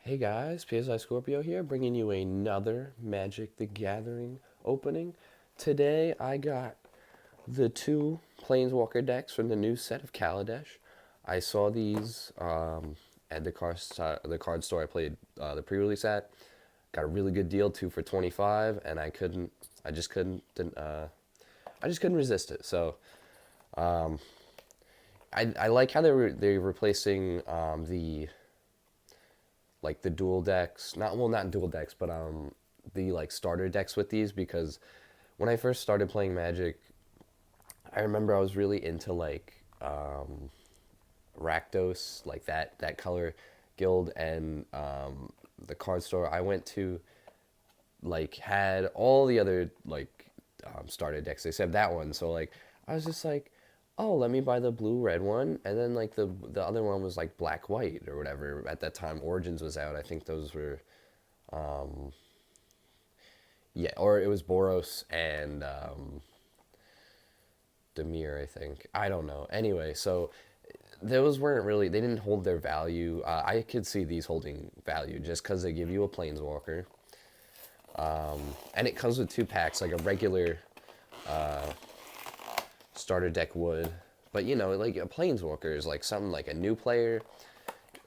Hey guys, PSI Scorpio here, bringing you another Magic the Gathering opening. Today I got the two Planeswalker decks from the new set of Kaladesh. I saw these at the card store I played the pre-release at. Got a really good deal, 2 for 25, and I just couldn't, I just couldn't resist it. So I like how they're replacing the like the dual decks, not dual decks, but the like starter decks with these, because when I first started playing Magic, I remember I was really into like Rakdos, like that color guild, and the card store I went to like had all the other like starter decks except that one. So like I was just like, oh, let me buy the blue red one, and then like the other one was like black white or whatever. At that time, Origins was out. I think those were yeah, or it was Boros and Demir, I think. I don't know. Anyway, so those weren't really, they didn't hold their value. I could see these holding value just because they give you a Planeswalker. And it comes with 2 packs, like a regular starter deck would. But you know, like a Planeswalker is like something like a new player.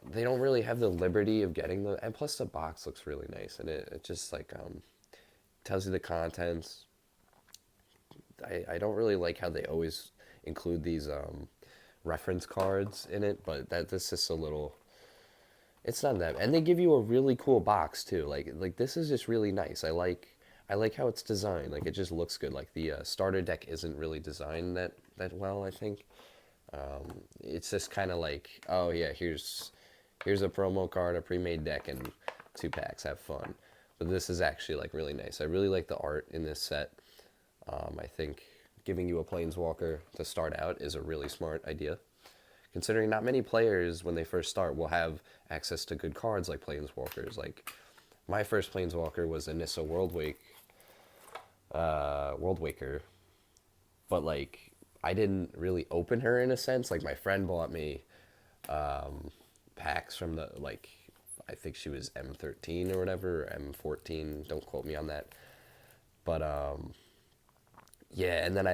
They don't really have the liberty of getting the, and plus the box looks really nice, and it just like tells you the contents. I don't really like how they always include these reference cards in it, but that's just a little. It's not that, and they give you a really cool box too. Like this is just really nice. I like how it's designed. Like it just looks good. Like the starter deck isn't really designed that well. I think it's just kind of like, oh yeah, here's a promo card, a pre-made deck, and 2 packs. Have fun. But this is actually like really nice. I really like the art in this set. I think giving you a Planeswalker to start out is a really smart idea, considering not many players, when they first start, will have access to good cards like Planeswalkers. Like, my first Planeswalker was Anissa World Waker, but like, I didn't really open her in a sense. Like, my friend bought me packs from the, like, I think she was M13 or whatever, or M14, don't quote me on that. But yeah, and then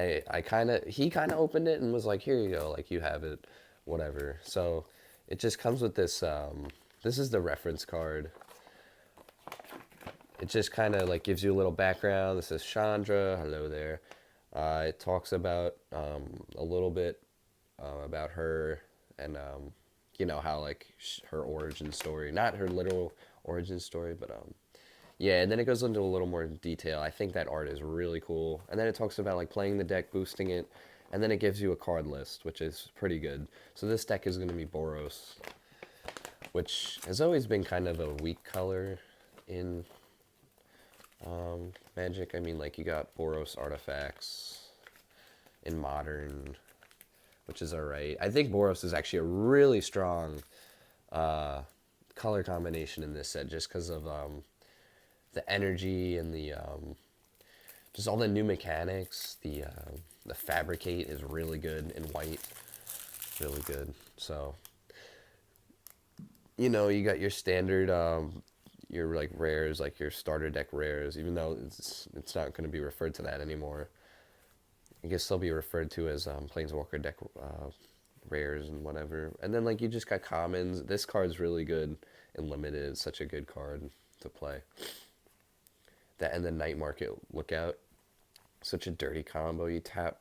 he kind of opened it and was like, here you go, like you have it, whatever. So it just comes with this. This is the reference card. It just kind of like gives you a little background. This is Chandra. Hello there. It talks about a little bit about her, and you know how like her origin story, not her literal origin story, but yeah, and then it goes into a little more detail. I think that art is really cool. And then it talks about like playing the deck, boosting it, and then it gives you a card list, which is pretty good. So this deck is going to be Boros, which has always been kind of a weak color in Magic. I mean, like you got Boros artifacts in Modern, which is alright. I think Boros is actually a really strong color combination in this set, just because of the energy and the just all the new mechanics. The fabricate is really good in white, really good. So you know, you got your standard your like rares, like your starter deck rares, even though it's not going to be referred to that anymore. I guess they'll be referred to as Planeswalker deck rares and whatever. And then like you just got commons. This card's really good and limited. It's such a good card to play. That and the Night Market Lookout, such a dirty combo. You tap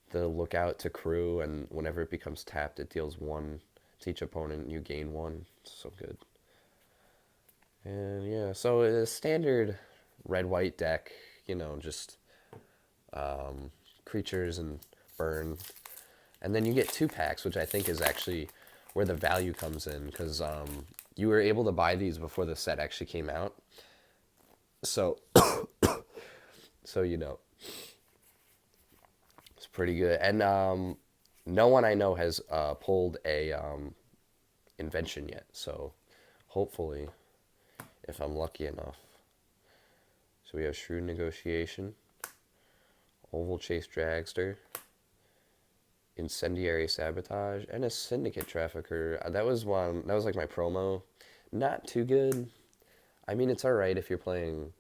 the Lookout to crew, and whenever it becomes tapped, it deals 1 to each opponent. You gain 1. It's so good. And yeah, so a standard red-white deck, you know, just creatures and burn. And then you get 2 packs, which I think is actually where the value comes in, because you were able to buy these before the set actually came out. So, so you know, it's pretty good. And no one I know has pulled a invention yet. So, hopefully, if I'm lucky enough. So we have Shrewd Negotiation, Oval Chase Dragster, Incendiary Sabotage, and a Syndicate Trafficker. That was one. That was like my promo. Not too good. I mean, it's alright if you're playing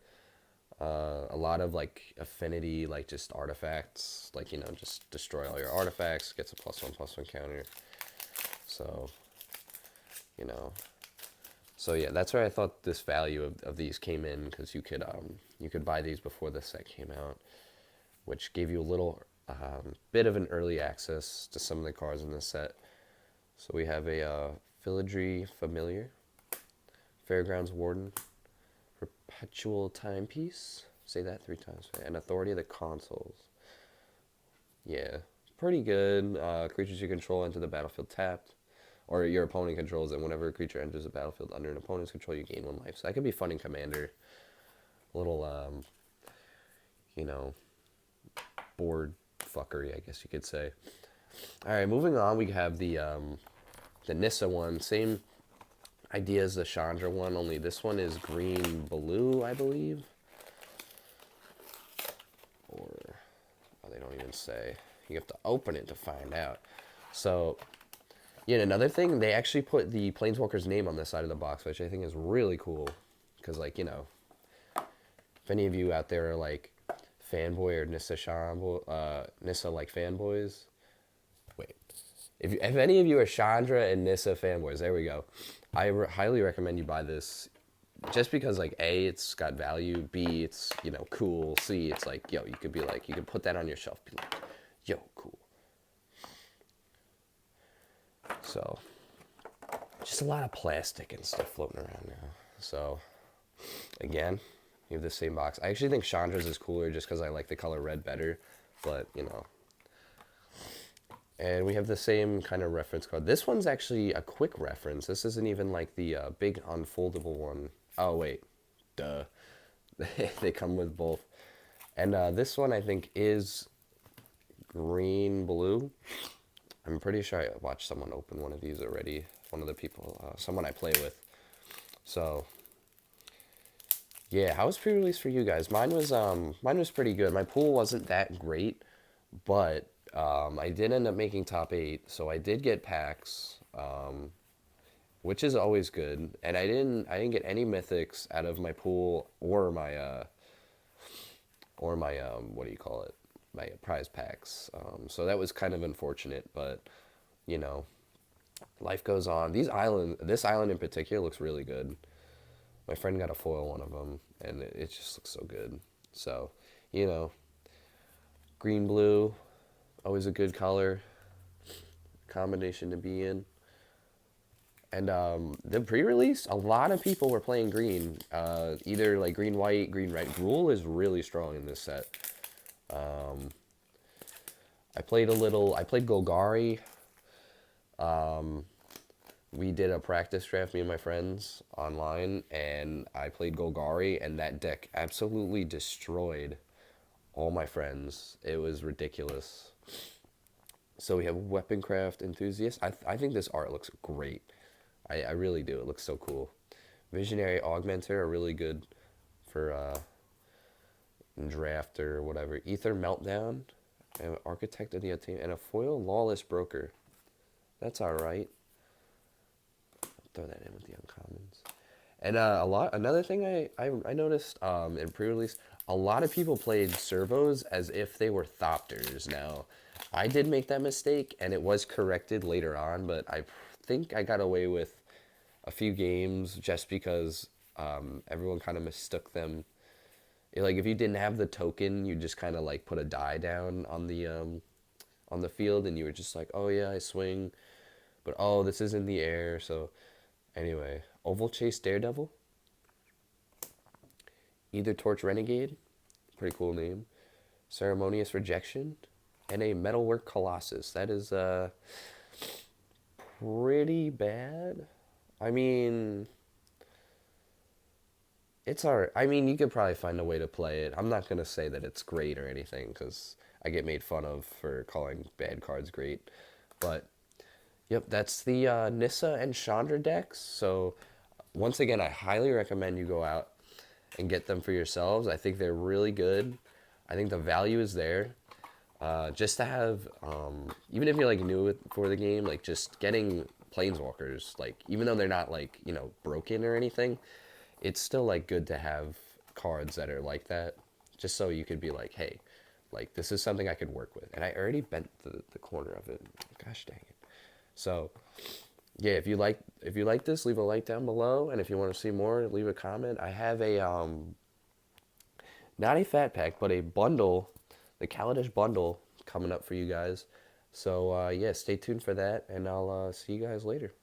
a lot of like affinity, like just artifacts, like just destroy all your artifacts, gets a +1/+1 counter. So, you know, so yeah, that's where I thought this value of these came in because you could buy these before the set came out, which gave you a little bit of an early access to some of the cards in this set. So we have a Filigree Familiar, Fairgrounds Warden, Perpetual Timepiece, say that 3 times, and Authority of the Consoles. Yeah, pretty good. Creatures you control enter the battlefield tapped, or your opponent controls, and whenever a creature enters the battlefield under an opponent's control, you gain 1 life. So that could be fun in Commander. A little, you know, board fuckery, I guess you could say. All right, moving on, we have the Nissa one. Same idea as the Chandra one, only this one is green blue, I believe. Or, oh, they don't even say. You have to open it to find out. So, yeah, another thing, they actually put the Planeswalker's name on this side of the box, which I think is really cool. Because, like, if any of you out there are, like, fanboy or Nissa, like, fanboys. Wait. If any of you are Chandra and Nissa fanboys, there we go. I highly recommend you buy this. Just because, like, A, it's got value. B, it's, cool. C, it's like, yo, you could put that on your shelf. Be like, yo, cool. So, just a lot of plastic and stuff floating around now. So, again, you have the same box. I actually think Chandra's is cooler just because I like the color red better. But, And we have the same kind of reference card. This one's actually a quick reference. This isn't even like the big unfoldable one. Oh, wait. Duh. They come with both. And this one, I think, is green-blue. I'm pretty sure I watched someone open one of these already. One of the people, someone I play with. So, yeah, how was pre-release for you guys? Mine was pretty good. My pool wasn't that great, but I did end up making top 8, so I did get packs, which is always good. And I didn't get any mythics out of my pool or my what do you call it? My prize packs. So that was kind of unfortunate, but life goes on. This island in particular looks really good. My friend got a foil one of them, and it just looks so good. So, green blue, always a good color combination to be in. And the pre-release, a lot of people were playing green, either like green white, green red. Gruul is really strong in this set. I played Golgari. We did a practice draft, me and my friends, online, and I played Golgari, and that deck absolutely destroyed all my friends. It was ridiculous. So we have Weaponcraft Enthusiast. I think this art looks great. I really do. It looks so cool. Visionary Augmenter are really good for draft or whatever. Ether Meltdown, and Architect of the Team, and a foil Lawless Broker. That's alright. Throw that in with the uncommons. And another thing I noticed in pre-release, a lot of people played servos as if they were Thopters. Now, I did make that mistake, and it was corrected later on, but I think I got away with a few games just because everyone kind of mistook them. Like, if you didn't have the token, you just kind of like put a die down on the field, and you were just like, oh yeah, I swing, but oh, this is in the air. So anyway, Oval Chase Daredevil, Either Torch Renegade, pretty cool name, Ceremonious Rejection, and a Metalwork Colossus. That is pretty bad. I mean, it's alright. I mean, you could probably find a way to play it. I'm not going to say that it's great or anything, because I get made fun of for calling bad cards great. But, yep, that's the Nissa and Chandra decks. So, once again, I highly recommend you go out and get them for yourselves. I think they're really good. I think the value is there. Just to have, even if you're like new for the game, like just getting planeswalkers. Like even though they're not like broken or anything, it's still like good to have cards that are like that, just so you could be like, hey, like this is something I could work with. And I already bent the corner of it. Gosh dang it. So yeah, if you like this, leave a like down below, and if you want to see more, leave a comment. I have a not a fat pack, but a bundle, the Kaladesh bundle coming up for you guys. So yeah, stay tuned for that, and I'll see you guys later.